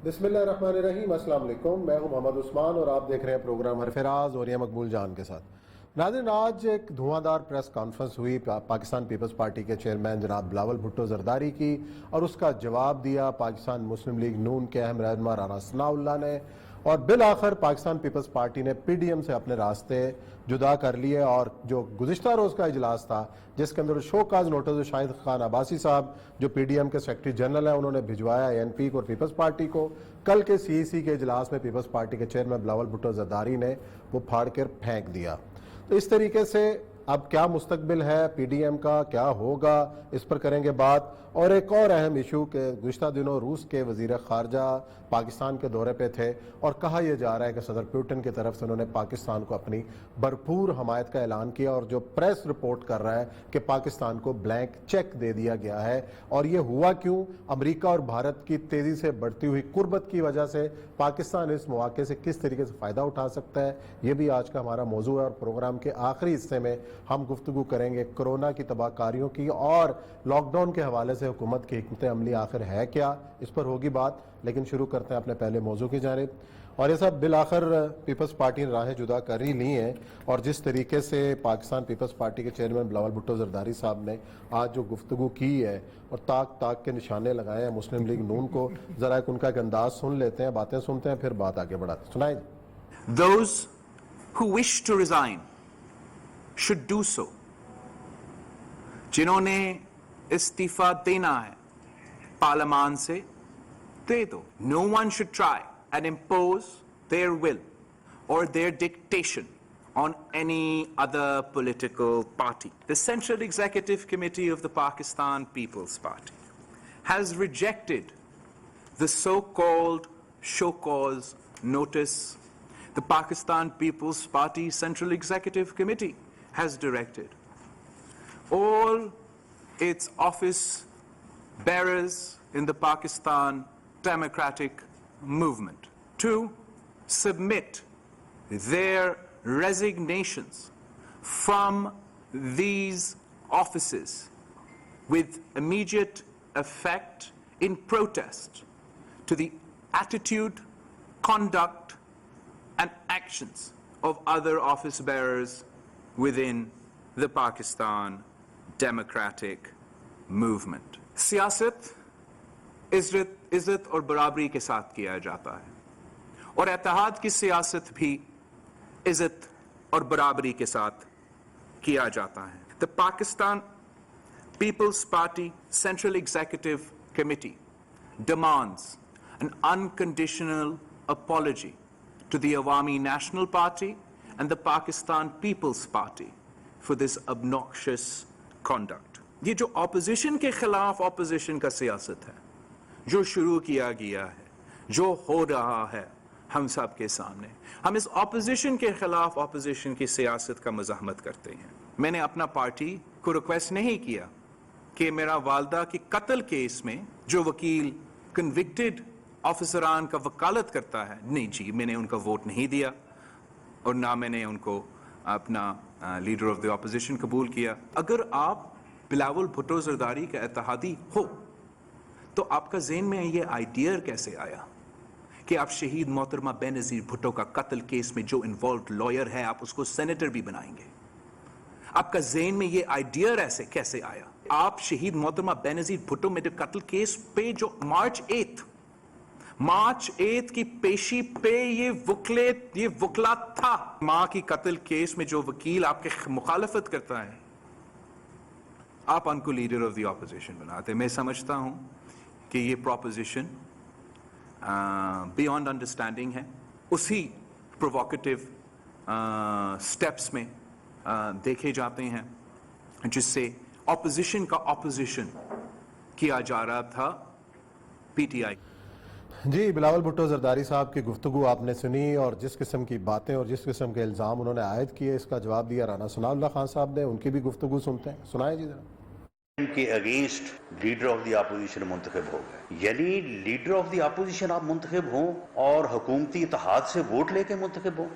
بسم اللہ الرحمن الرحیم. السلام علیکم. میں ہوں محمد عثمان اور آپ دیکھ رہے ہیں پروگرام حرف راز اور یہ مقبول جان کے ساتھ. ناظرین، آج ایک دھواں دار پریس کانفرنس ہوئی پاکستان پیپلز پارٹی کے چیئرمین جناب بلاول بھٹو زرداری کی، اور اس کا جواب دیا پاکستان مسلم لیگ نون کے اہم رہنما رانا ثناء اللہ نے. اور بالآخر پاکستان پیپلز پارٹی نے پی ڈی ایم سے اپنے راستے جدا کر لیے، اور جو گزشتہ روز کا اجلاس تھا جس کے اندر شو کاز نوٹس شاہد خان عباسی صاحب جو پی ڈی ایم کے سیکرٹری جنرل ہیں انہوں نے بھجوایا اے این پی کو اور پیپلز پارٹی کو، کل کے سی ای سی کے اجلاس میں پیپلز پارٹی کے چیئرمین بلاول بھٹو زرداری نے وہ پھاڑ کر پھینک دیا. تو اس طریقے سے اب کیا مستقبل ہے پی ڈی ایم کا، کیا ہوگا، اس پر کریں گے بات. اور ایک اور اہم ایشو کہ گزشتہ دنوں روس کے وزیر خارجہ پاکستان کے دورے پہ تھے، اور کہا یہ جا رہا ہے کہ صدر پیوٹن کی طرف سے انہوں نے پاکستان کو اپنی بھرپور حمایت کا اعلان کیا، اور جو پریس رپورٹ کر رہا ہے کہ پاکستان کو بلینک چیک دے دیا گیا ہے. اور یہ ہوا کیوں؟ امریکہ اور بھارت کی تیزی سے بڑھتی ہوئی قربت کی وجہ سے پاکستان اس مواقع سے کس طریقے سے فائدہ اٹھا سکتا ہے، یہ بھی آج کا ہمارا موضوع ہے. اور پروگرام کے آخری حصے میں ہم گفتگو کریں گے کرونا کی تباہ کاریوں کی اور لاک ڈاؤن کے حوالے سے حکومت کی حکمت عملی آخر ہے کیا، اس پر ہوگی بات. لیکن شروع کرتے ہیں اپنے پہلے موضوع کی جانب. اور یہ سب بالآخر پیپلز پارٹی نے راہیں جدا کر ہی لی ہیں، اور جس طریقے سے پاکستان پیپلز پارٹی کے چیئرمین بلاول بھٹو زرداری صاحب نے آج جو گفتگو کی ہے اور تاک تاک کے نشانے لگائے ہیں مسلم لیگ نون کو، ذرا ان کا ایک انداز سن لیتے ہیں، باتیں سنتے ہیں، پھر بات آگے بڑھاتے ہیں. سنائیں. Those who wish to resign should do so. جنہوں نے استعفیٰ دینا ہے پارلیمان سے دے دو. No one should try and impose their will or their dictation on any other political party. The Central Executive Committee of the Pakistan People's Party has rejected the so-called show cause notice the Pakistan People's Party Central Executive Committee has directed all its office bearers in the Pakistan Democratic Movement to submit their resignations from these offices with immediate effect in protest to the attitude, conduct, and actions of other office bearers within the Pakistan Democratic Movement. سیاست عزت اور برابری کے ساتھ کیا جاتا ہے، اور اتحاد کی سیاست بھی عزت اور برابری کے ساتھ کیا جاتا ہے. The Pakistan People's Party Central Executive Committee demands an unconditional apology to the Awami National Party and the Pakistan People's Party for this obnoxious conduct. یہ جو اپوزیشن کے خلاف اپوزیشن کا سیاست ہے جو شروع کیا گیا ہے، جو ہو رہا ہے ہم سب کے سامنے، ہم اس اپوزیشن کے خلاف اپوزیشن کی سیاست کا مزاحمت کرتے ہیں. میں نے اپنا پارٹی کو ریکویسٹ نہیں کیا کہ میرا والدہ کی قتل کیس میں جو وکیل کنوکٹڈ آفیسران کا وکالت کرتا ہے، نہیں جی، میں نے ان کا ووٹ نہیں دیا، اور نہ میں نے ان کو اپنا لیڈر آف دی اپوزیشن قبول کیا. اگر آپ بلاول بھٹو زرداری کا اتحادی ہو تو آپ کا ذہن میں یہ آئیڈیا کیسے آیا کہ آپ شہید محترمہ بے نظیر بھٹو کا قتل کیس میں جو انوالوڈ لائر ہے آپ اس کو سینیٹر بھی بنائیں گے؟ آپ کا ذہن میں یہ آئیڈیا ایسے کیسے آیا؟ آپ شہید محترمہ بے نظیر بھٹو میں قتل کیس پہ جو مارچ 8 کی پیشی پہ یہ وکلا تھا، ماں کی قتل کیس میں جو وکیل آپ کے مخالفت کرتا ہے، آپ ان کو لیڈر آف دی اپوزیشن بناتے. میں سمجھتا ہوں کہ یہ پروپوزیشن بیانڈ انڈرسٹینڈنگ ہے. اسی پرووکیٹو سٹیپس میں دیکھے جاتے ہیں جس سے اپوزیشن کا اپوزیشن کیا جا رہا تھا پی ٹی آئی. جی، بلاول بھٹو زرداری صاحب کی گفتگو آپ نے سنی، اور جس قسم کی باتیں اور جس قسم کے الزام انہوں نے عائد کیے، اس کا جواب دیا رانا ثناء اللہ خان صاحب نے. ان کی بھی گفتگو سنتے ہیں. سنائیں جی ذرا. ان کے against leader of the opposition منتخب ہو گئے، یعنی لیڈر آف دی اپوزیشن آپ منتخب ہوں اور حکومتی اتحاد سے ووٹ لے کے منتخب ہوں،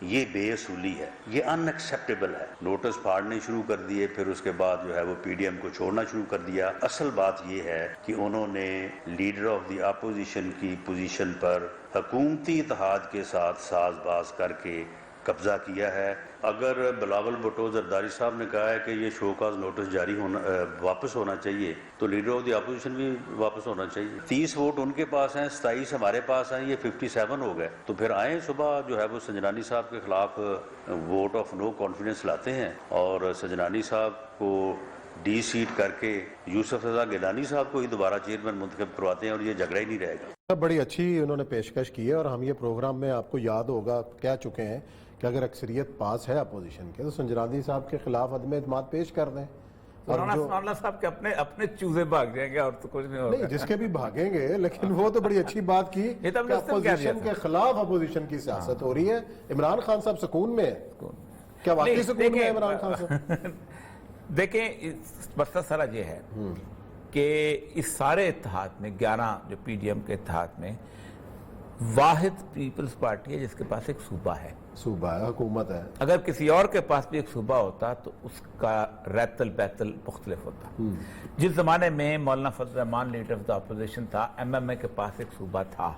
یہ بے اصولی ہے, یہ ان ایکسیپٹیبل ہے. نوٹس پھاڑنے شروع کر دیے, پھر اس کے بعد جو ہے وہ پی ڈی ایم کو چھوڑنا شروع کر دیا. اصل بات یہ ہے کہ انہوں نے لیڈر آف دی اپوزیشن کی پوزیشن پر حکومتی اتحاد کے ساتھ ساز باز کر کے قبضہ کیا ہے. اگر بلاول بھٹو زرداری صاحب نے کہا ہے کہ یہ شو کاز نوٹس جاری ہونا واپس ہونا چاہیے, تو لیڈر آف دی اپوزیشن بھی واپس ہونا چاہیے. 30 ووٹ ان کے پاس ہیں, 27 ہمارے پاس ہیں, یہ 57 ہو گئے. تو پھر آئیں صبح جو ہے وہ سنجرانی صاحب کے خلاف ووٹ آف نو کانفیڈنس لاتے ہیں اور سنجرانی صاحب کو ڈی سیٹ کر کے یوسف رضا گیلانی صاحب کو ہی دوبارہ چیئرمین منتخب کرواتے ہیں, اور یہ جھگڑا ہی نہیں رہے گا. بڑی اچھی انہوں نے پیشکش کی ہے, اور ہم یہ پروگرام میں آپ کو یاد ہوگا کہہ چکے ہیں کہ اگر اکثریت پاس ہے اپوزیشن کے تو سنجرانی صاحب کے خلاف عدم اعتماد پیش کر دیں. مولانا صاحب کے اپنے چوزے بھاگ جائیں گے اور تو کچھ نہیں ہوگا. نہیں, جس کے بھی بھاگیں گے, لیکن وہ تو بڑی اچھی بات کی کہ اپوزیشن کے خلاف اپوزیشن کی سیاست ہو رہی ہے. عمران خان صاحب سکون میں ہے, کیا واقعی سکون میں ہے عمران خان صاحب؟ دیکھیں مسئلہ سارا یہ ہے کہ اس سارے اتحاد میں 11 جو پی ڈی ایم کے اتحاد میں واحد پیپلز پارٹی ہے جس کے پاس ایک صوبہ ہے, صوبہ ہے, حکومت ہے. اگر کسی اور کے پاس بھی ایک صوبہ ہوتا تو اس کا ریتل بیتل مختلف ہوتا. جس زمانے میں مولانا فضل الرحمان لیڈر آف دا اپوزیشن تھا, ایم ایم اے کے پاس ایک صوبہ تھا.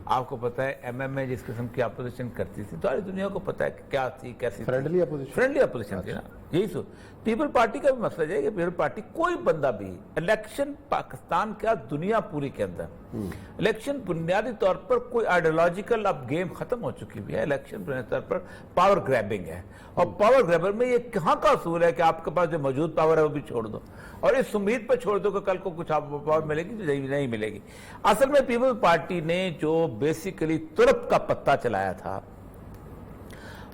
آپ کو پتا ہے ایم ایم اے جس قسم کی اپوزیشن کرتی تھی, ساری دنیا کو پتا ہے کہ کیا تھی, کیسی فرینڈلی اپوزیشن, فرینڈلی اپوزیشن تھی نا. یہی سو پیپل پارٹی کا بھی مسئلہ ہے کہ پیپل پارٹی کوئی بندہ بھی الیکشن پاکستان کا دنیا پوری کے اندر الیکشن بنیادی طور پر کوئی آئیڈیالوجیکل اب گیم ختم ہو چکی ہوئی ہے. الیکشن بنیادی طور پر پاور گریبنگ ہے, اور پاور گریبر میں یہ کہاں کا اصول ہے کہ آپ کے پاس جو موجود پاور ہے وہ بھی چھوڑ دو, اور اس امید پر چھوڑ دو کہ کل کو کچھ آپ کو پاور ملے گی تو نہیں ملے گی. اصل میں پیپل پارٹی نے جو بیسیکلی ترپ کا پتہ چلایا تھا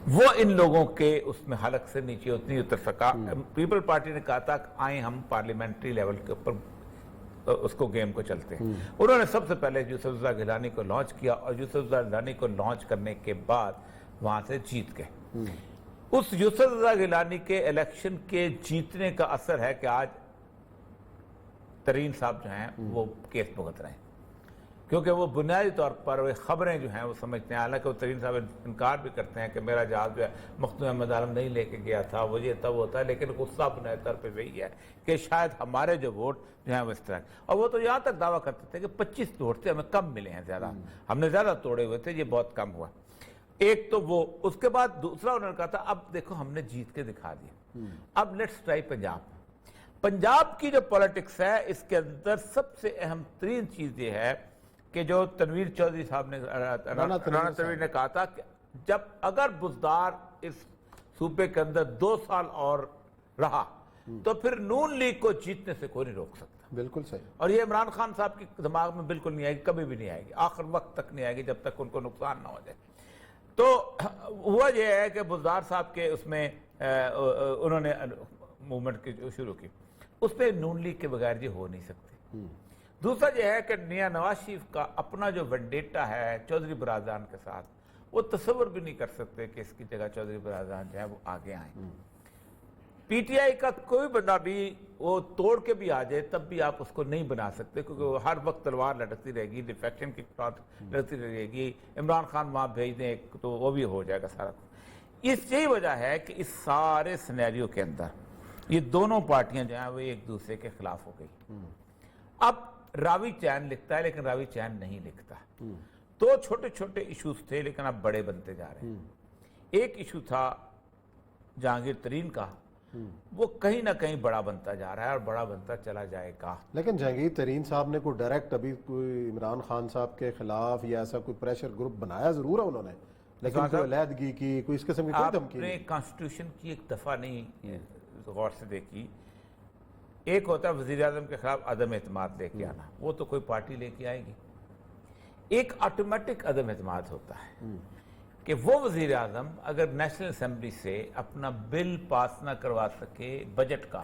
وہ ان لوگوں کے اس میں حلق سے نیچے اتنی اتر سکا. پیپل پارٹی نے کہا تھا کہ آئیں ہم پارلیمنٹری لیول کے اوپر اس کو گیم کو چلتے ہیں. انہوں نے سب سے پہلے یوسف رضا گیلانی کو لانچ کیا, اور یوسف رضا گیلانی کو لانچ کرنے کے بعد وہاں سے جیت گئے. اس یوسف رضا گیلانی کے الیکشن کے جیتنے کا اثر ہے کہ آج ترین صاحب جو ہیں وہ کیس بھگت رہے ہیں, کیونکہ وہ بنیادی طور پر خبریں جو ہیں وہ سمجھتے ہیں. حالانکہ وہ ترین صاحب انکار بھی کرتے ہیں کہ میرا جہاز جو ہے مختوم احمد عالم نہیں لے کے گیا تھا, وہ یہ تب ہوتا ہے, لیکن غصہ بنیادی طور پہ وہی ہے کہ شاید ہمارے جو ووٹ جو ہیں وہ اس طرح. اور وہ تو یہاں تک دعویٰ کرتے تھے کہ 25 ووٹ تھے, ہمیں کم ملے ہیں, زیادہ ہم نے زیادہ توڑے ہوئے تھے, یہ بہت کم ہوا. ایک تو وہ, اس کے بعد دوسرا انہوں نے کہا تھا اب دیکھو ہم نے جیت کے دکھا دیا, اب لیٹس ٹرائی پنجاب. پنجاب کی جو پولیٹکس ہے اس کے اندر سب سے اہم ترین چیز یہ ہے کہ جو تنویر چودھری صاحب نے, رانا تنویر نے کہا تھا کہ جب اگر بزدار اس صوبے کے اندر 2 سال اور رہا تو پھر نون لیگ کو جیتنے سے کوئی نہیں روک سکتا. بالکل صحیح. اور یہ عمران خان صاحب کے دماغ میں بالکل نہیں آئے گی, کبھی بھی نہیں آئے گی, آخر وقت تک نہیں آئے گی جب تک ان کو نقصان نہ ہو جائے. تو ہوا یہ ہے کہ بزدار صاحب کے اس میں انہوں نے موومنٹ کی شروع کی, اس پہ نون لیگ کے بغیر یہ ہو نہیں سکتی. دوسرا یہ ہے کہ میاں نواز شریف کا اپنا جو وینڈیٹا ہے چودھری برادران کے ساتھ, وہ تصور بھی نہیں کر سکتے کہ اس کی جگہ چودھری برادران جو ہے وہ آگے آئیں. پی ٹی آئی کا کوئی بندہ بھی وہ توڑ کے بھی آ جائے تب بھی آپ اس کو نہیں بنا سکتے, کیونکہ وہ ہر وقت تلوار لٹکتی رہے گی, ڈیفیکشن کی بات لٹکتی رہے گی. عمران خان وہاں بھیج دیں تو وہ بھی ہو جائے گا سارا. یہی وجہ ہے کہ اس سارے سینیریو کے اندر یہ دونوں پارٹیاں جو ہیں وہ ایک دوسرے کے خلاف ہو گئی. اب راوی چین لکھتا ہے لیکن راوی چین نہیں لکھتا. 2 چھوٹے چھوٹے ایشوز تھے لیکن اب بڑے بنتے جا رہے ہیں. ایک ایشو تھا جہانگیر ترین کا, وہ کہیں نہ کہیں بڑا بنتا جا رہا ہے اور بڑا بنتا چلا جائے گا. لیکن جہانگیر ترین صاحب نے کوئی ڈائریکٹ ابھی کوئی عمران خان صاحب کے خلاف یا ایسا کوئی پریشر گروپ بنایا ضرور ہے انہوں نے, لیکن کوئی علیحدگی کی کوئی اس قسم کی کوئی دھمکی نہیں. آپ نے کانسٹیٹیوشن کی ایک دفعہ نہیں غور سے دیکھی. ایک ہوتا ہے وزیر اعظم کے خلاف عدم اعتماد لے کے آنا, وہ تو کوئی پارٹی لے کے آئے گی. ایک آٹومیٹک عدم اعتماد ہوتا ہے کہ وہ وزیر اعظم اگر نیشنل اسمبلی سے اپنا بل پاس نہ کروا سکے بجٹ کا,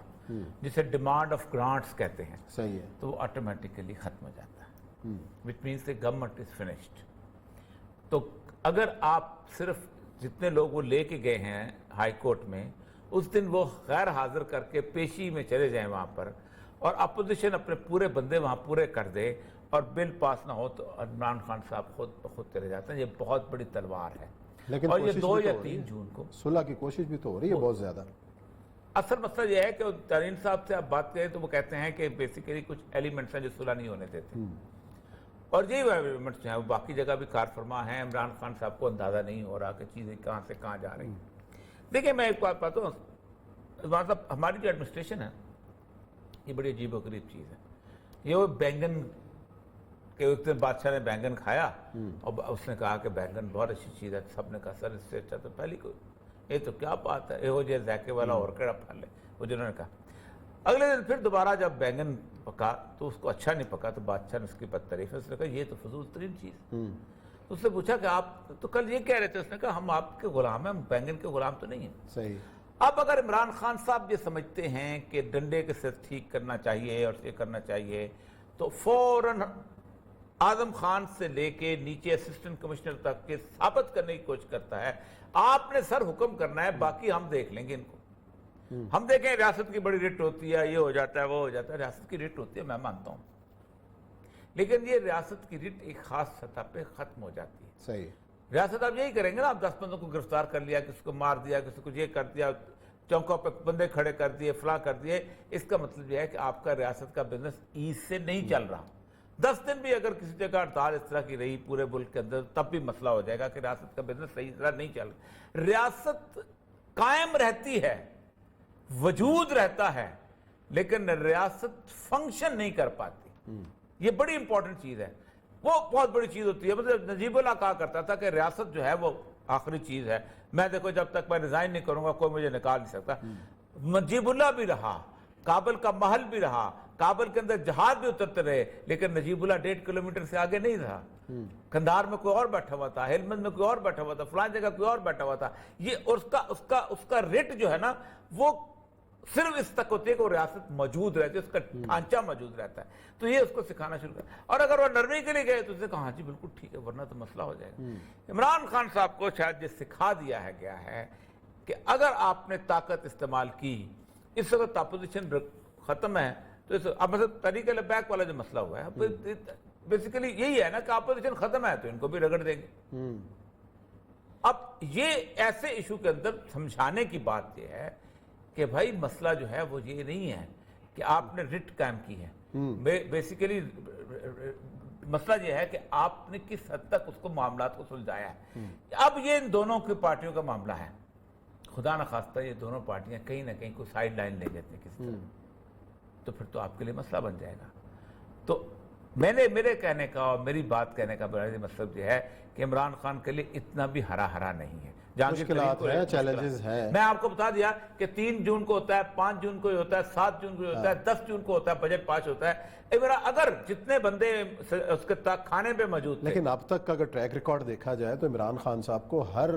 جسے ڈیمانڈ آف گرانٹس کہتے ہیں, صحیح ہے, تو وہ آٹومیٹکلی ختم ہو جاتا ہے, which means the government is finished. تو اگر آپ صرف جتنے لوگ وہ لے کے گئے ہیں ہائی کورٹ میں, اس دن وہ غیر حاضر کر کے پیشی میں چلے جائیں وہاں پر, اور اپوزیشن اپنے پورے بندے وہاں پورے کر دے اور بل پاس نہ ہو, تو عمران خان صاحب خود بخود چلے جاتے ہیں. یہ بہت بڑی تلوار ہے. لیکن اور یہ کوشش 2 بھی تو یا ہو رہی 3 ہے۔ جون کو صلح کی کوشش بھی تو ہو رہی ہے بہت زیادہ۔ اصل مسئلہ یہ ہے کہ ترین صاحب سے آپ بات کریں تو وہ کہتے ہیں کہ بیسیکلی کچھ ایلیمنٹس ہیں جو صلح نہیں ہونے دیتے، اور یہی ایلیمنٹس جو ہیں وہ باقی جگہ بھی کار فرما ہیں۔ عمران خان صاحب کو اندازہ نہیں ہو رہا کہ چیزیں کہاں سے کہاں جا رہی ہیں۔ دیکھیں میں ایک بات بتاؤں عثمان صاحب، ہماری جو ایڈمنسٹریشن ہے یہ بڑی عجیب و غریب چیز ہے۔ یہ وہ بینگن کہ اس دن بادشاہ نے بینگن کھایا اور اس نے کہا کہ بینگن بہت اچھی چیز ہے، سب نے کہا سر اس سے اچھا تو پہلی کوئی، یہ تو کیا بات ہے، یہ جو ذائقے والا اور کیڑا پھل ہے، وہ جنہوں نے کہا۔ اگلے دن پھر دوبارہ جب بینگن پکا تو اس کو اچھا نہیں پکا تو بادشاہ نے اس کی بد تعریف ہے، اس نے کہا یہ تو فضول ترین چیز۔ اس سے پوچھا کہ آپ تو کل یہ کہہ رہے تھے، اس نے کہا ہم آپ کے غلام ہیں، ہم بینگن کے غلام تو نہیں ہیں۔ صحیح۔ اب اگر عمران خان صاحب یہ سمجھتے ہیں کہ ڈنڈے کے سے ٹھیک کرنا چاہیے اور یہ کرنا چاہیے تو فوراً اعظم خان سے لے کے نیچے اسسٹنٹ کمشنر تک کے ثابت کرنے کی کوشش کرتا ہے آپ نے سر حکم کرنا ہے، باقی ہم دیکھ لیں گے ان کو۔ ہم دیکھیں ریاست کی بڑی رٹ ہوتی ہے، یہ ہو جاتا ہے وہ ہو جاتا ہے، ریاست کی رٹ ہوتی ہے میں مانتا ہوں، لیکن یہ ریاست کی رٹ ایک خاص سطح پہ ختم ہو جاتی ہے۔ صحیح۔ ریاست آپ یہی کریں گے نا، آپ 10 بندوں کو گرفتار کر لیا، کسی کو مار دیا، کسی کو یہ کر دیا، چوکوں پہ بندے کھڑے کر دیے، فلاں کر دیے، اس کا مطلب یہ ہے کہ آپ کا ریاست کا بزنس ایز سے نہیں چل رہا۔ 10 دن بھی اگر کسی جگہ ہڑتال اس طرح کی رہی پورے ملک کے اندر تب بھی مسئلہ ہو جائے گا کہ ریاست کا بزنس صحیح طرح نہیں چل رہا۔ ریاست قائم رہتی ہے، وجود رہتا ہے، لیکن ریاست فنکشن نہیں کر پاتی۔ یہ بڑی امپورٹنٹ چیز ہے، وہ بہت بڑی چیز ہوتی ہے۔ مطلب نجیب اللہ کہا کرتا تھا کہ ریاست جو ہے وہ آخری چیز ہے، میں دیکھو جب تک میں ریزائن نہیں کروں گا کوئی مجھے نکال نہیں سکتا۔ نجیب اللہ بھی رہا، کابل کا محل بھی رہا، کابل کے اندر جہاز بھی اترتے رہے، لیکن نجیب اللہ 1.5 کلومیٹر سے آگے نہیں رہا۔ کندھار میں کوئی اور بیٹھا ہوا تھا، ہلمند میں کوئی اور بیٹھا ہوا تھا، فلان جگہ کوئی اور بیٹھا ہوا تھا۔ یہ اس کا ریٹ جو ہے نا وہ صرف اس تک ہوتی ہے کہ وہ ریاست موجود رہتی ہے، اس کا ڈھانچہ موجود رہتا ہے۔ تو یہ اس کو سکھانا شروع کر، اور اگر وہ نرمی کے لیے گئے تو اسے کہا ہاں جی بالکل ٹھیک ہے، ورنہ تو مسئلہ ہو جائے گا۔ عمران خان صاحب کو شاید یہ سکھا دیا ہے گیا ہے کہ اگر آپ نے طاقت استعمال کی، اس وقت اپوزیشن ختم ہے تو اب مثلا تحریک لبیک والا جو مسئلہ ہوا ہے بیسیکلی یہی ہے نا کہ اپوزیشن ختم ہے تو ان کو بھی رگڑ دیں گے۔ اب یہ ایسے ایشو کے اندر سمجھانے کی بات یہ ہے کہ بھائی مسئلہ جو ہے وہ یہ نہیں ہے کہ آپ نے رٹ قائم کی ہے، بیسیکلی مسئلہ یہ ہے کہ آپ نے کس حد تک اس کو معاملات کو سلجھایا ہے۔ اب یہ ان دونوں کی پارٹیوں کا معاملہ ہے، خدا نخواستہ یہ دونوں پارٹیاں کہیں نہ کہیں کوئی سائیڈ لائن لے لیتے ہیں کسی طرح، تو پھر تو آپ کے لیے مسئلہ بن جائے گا۔ تو میرے کہنے کا اور میری بات کہنے کا بڑا مطلب یہ ہے کہ عمران خان کے لیے اتنا بھی ہرا ہرا نہیں ہے۔ مشکلات ہیں، چیلنجز ہیں۔ میں آپ کو بتا دیا کہ 3 جون کو ہوتا ہے، 5 جون کو ہوتا ہے، 7 جون کو ہوتا ہے، 10 جون کو ہوتا ہے، بجٹ پاس ہوتا ہے۔ اگر جتنے بندے اس کے تک کھانے پہ موجود تھے، لیکن اب تک کا اگر ٹریک ریکارڈ دیکھا جائے تو عمران خان صاحب کو ہر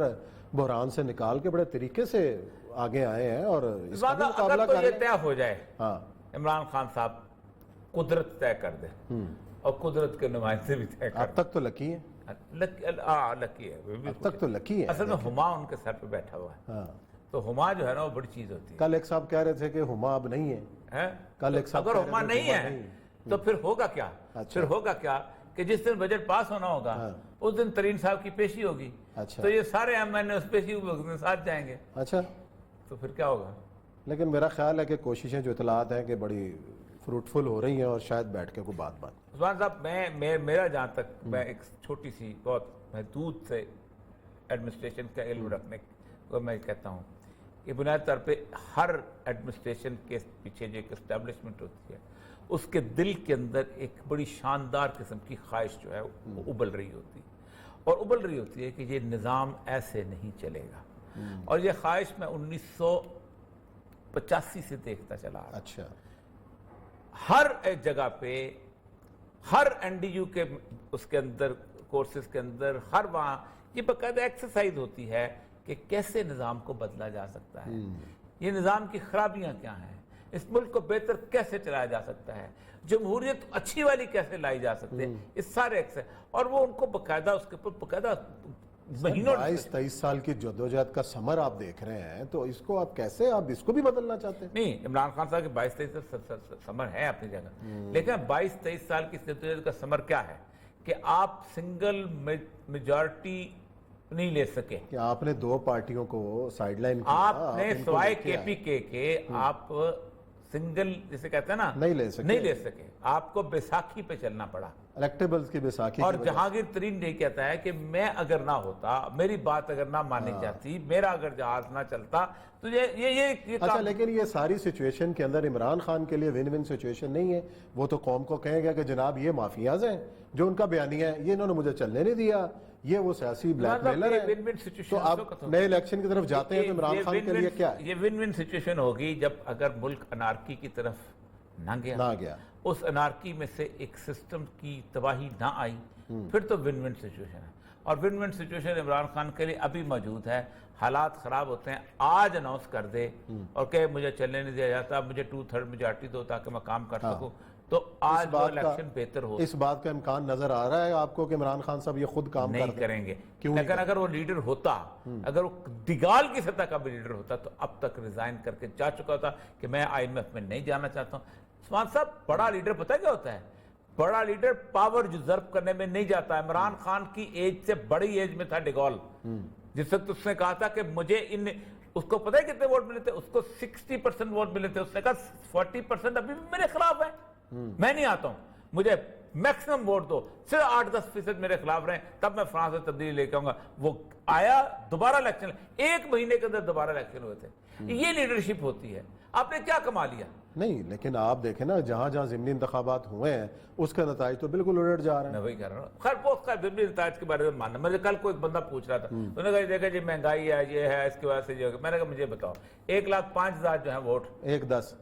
بحران سے نکال کے بڑے طریقے سے آگے آئے ہیں، اور اس کا بھی مقابلہ اگر تو کر یہ رہے ہیں۔ طے ہو جائے ہاں، عمران خان صاحب قدرت طے کر دے اور قدرت کے نمائندے بھی طے کر اب تک تو لکی ہے، لکی ہے، اب تک تو لکی ہے۔ اصل میں ہما ان کے سر پہ بیٹھا ہوا ہے، ہاں، تو ہما جو ہے نا وہ بڑی چیز ہوتی کل ایک صاحب کہہ رہے تھے کہ ہما اب نہیں ہے۔ کل ایک صاحب اگر کہہ ہما رہے تھے نہیں کہ ہے تو پھر ہوگا کیا؟ پھر ہوگا کیا کہ جس دن بجٹ پاس ہونا ہوگا اس دن ترین صاحب کی پیشی ہوگی، تو یہ سارے ایم این اے اس پیشی کے ساتھ جائیں گے، اچھا، تو پھر کیا ہوگا؟ لیکن میرا خیال ہے کہ کوششیں جو اطلاعات ہیں کہ بڑی فروٹفل ہو رہی ہیں، اور شاید بیٹھ کے کوئی بات عثمان صاحب میرا جہاں تک میں ایک چھوٹی سی بہت محدود سے ایڈمنسٹریشن کا علم رکھنے کو میں کہتا ہوں کہ بنیادی طور پہ ہر ایڈمنسٹریشن کے پیچھے جو ایک اسٹیبلشمنٹ ہوتی ہے اس کے دل کے اندر ایک بڑی شاندار قسم کی خواہش جو ہے وہ ابل رہی ہوتی ہے، اور ابل رہی ہوتی ہے کہ یہ نظام ایسے نہیں چلے گا، اور یہ خواہش میں 1985 سے دیکھتا چلا رہا۔ اچھا، ہر ایک جگہ پہ ہر این ڈی یو کے اس کے اندر کورسز کے اندر ہر وہاں یہ باقاعدہ ایکسرسائز ہوتی ہے کہ کیسے نظام کو بدلا جا سکتا ہے، یہ نظام کی خرابیاں کیا ہیں، اس ملک کو بہتر کیسے چلایا جا سکتا ہے، جمہوریت اچھی والی کیسے لائی جا سکتی ہے، اس سارے اور وہ ان کو باقاعدہ اس کے اوپر باقاعدہ مہینوں 22-23 سال کی جدوجہد کا سمر آپ دیکھ رہے ہیں، تو اس کو آپ کیسے آپ اس کو بھی بدلنا چاہتے ہیں؟ نہیں، عمران خان صاحب کے 22-23 سمر ہے اپنی جگہ، لیکن 22-23 سال کی جدوجہد کا سمر کیا ہے کہ آپ سنگل میجارٹی نہیں لے سکے. کہ آپ نے دو پارٹیوں کو سائیڈ لائن کیا, آپ نے ان کو سوائے لے کے آئے. پی کے آپ سنگل جسے کہتے ہیں نا نہیں لے سکے. آپ کو بیساکھی پہ چلنا پڑا. الیکٹیبلز کی بیساکھی اور کی وجہ سے. جہانگیر ترین یہ کہتا ہے کہ میں اگر نہ ہوتا, میری بات اگر نہ مانی جاتی, میرا اگر جہاز نہ چلتا, تو یہ اچھا, لیکن یہ ساری سچویشن کے اندر عمران خان کے لیے ون ون سچویشن نہیں ہے. وہ تو قوم کو کہیں گا کہ جناب یہ مافیاز ہیں, جو ان کا بیانیہ ہے یہ انہوں نے مجھے چلنے نہیں دیا, یہ وہ سیاسی بلیک میلر ہے. تو آپ نئے الیکشن کی طرف جاتے ہیں تو عمران خان کے لیے کیا ہے؟ یہ ون ون سچویشن ہوگی جب اگر ملک انارکی کی طرف نہ گیا, اس انارکی میں سے ایک سسٹم کی تباہی نہ آئی, پھر تو ون ون سچویشن ہے. اور one one situation Imran Khan کے لیے ابھی موجود ہے. حالات خراب ہوتے ہیں, آج اناؤنس کر دے اور کہ مجھے چلنے نہیں دیا جاتا, مجھے 2/3 میجارٹی دو تاکہ میں کام کر سکوں, تو آج وہ الیکشن بہتر ہو. اس بات کا امکان نظر آ رہا ہے آپ کو کہ عمران خان صاحب یہ خود کام نہیں کریں گے. کیوں لیکن اگر وہ لیڈر ہوتا, اگر وہ دیگال کی سطح کا بھی لیڈر ہوتا, تو اب تک ریزائن کر کے جا چکا ہوتا کہ میں IMF میں نہیں جانا چاہتا ہوں. عثمان صاحب, بڑا لیڈر پتہ کیا ہوتا ہے؟ بڑا لیڈر پاور ریزرو کرنے میں نہیں جاتا. عمران خان کی ایج سے بڑی ایج میں تھا ڈیگول, جس وقت اس نے کہا تھا کہ مجھے اس کو پتہ ہے کتنے ووٹ ملے تھے؟ اس کو 60% ووٹ ملے تھے. اس نے کہا 40% ابھی بھی میرے خلاف ہے, میں نہیں آتا ہوں, مجھے میکسیمم ووٹ دو, صرف 8-10% میرے خلاف رہیں, تب میں فرانس سے تبدیلی لے کے آؤں گا. وہ آیا, دوبارہ الیکشن, 1 مہینے کے اندر دوبارہ الیکشن ہوئے تھے. یہ لیڈرشپ ہوتی ہے. آپ نے کیا کما لیا؟ نہیں, لیکن آپ دیکھیں نا, جہاں جہاں ضمنی انتخابات ہوئے ہیں اس کا نتائج تو بالکل الٹ جا رہے ہیں. میں وہی کہہ رہا ہوں. خیر وہ ضمنی نتائج کے بارے میں ماننا, مجھے کل کو ایک بندہ پوچھ رہا تھا, انہوں نے کہا دیکھا جی مہنگائی ہے, یہ ہے, اس کی وجہ سے یہ ہوگا. میں نے کہا مجھے بتاؤ, 1,05,000 جو ہیں ووٹ, 1-10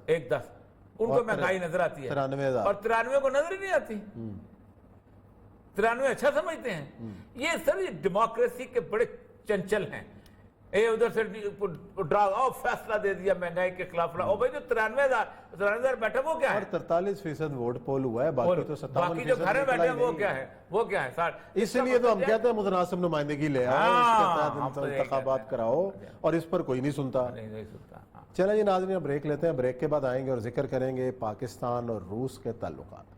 ان کو مہنگائی نظر آتی ہے, 93,000 اور 93 کو نظر ہی نہیں آتی. 93 اچھا سمجھتے ہیں. یہ سر یہ ڈیموکریسی کے بڑے چنچل ہیں. ادھر سے فیصلہ دے دیا مہنگائی کے خلاف, اور بھائی جو 93,000 بیٹھے وہ کیا ہے؟ 43% ووٹ پول ہوا ہے, باقی تو 57% باقی جو گھر میں بیٹھے ہیں وہ کیا ہے سر؟ اس لیے تو ہم کہتے ہیں متناسب نمائندگی لے آؤ, اس کے تحت انتخابات کراؤ, اور اس پر کوئی نہیں سنتا. چلیں جی ناظرین, بریک لیتے ہیں, بریک کے بعد آئیں گے اور ذکر کریں گے پاکستان اور روس کے تعلقات.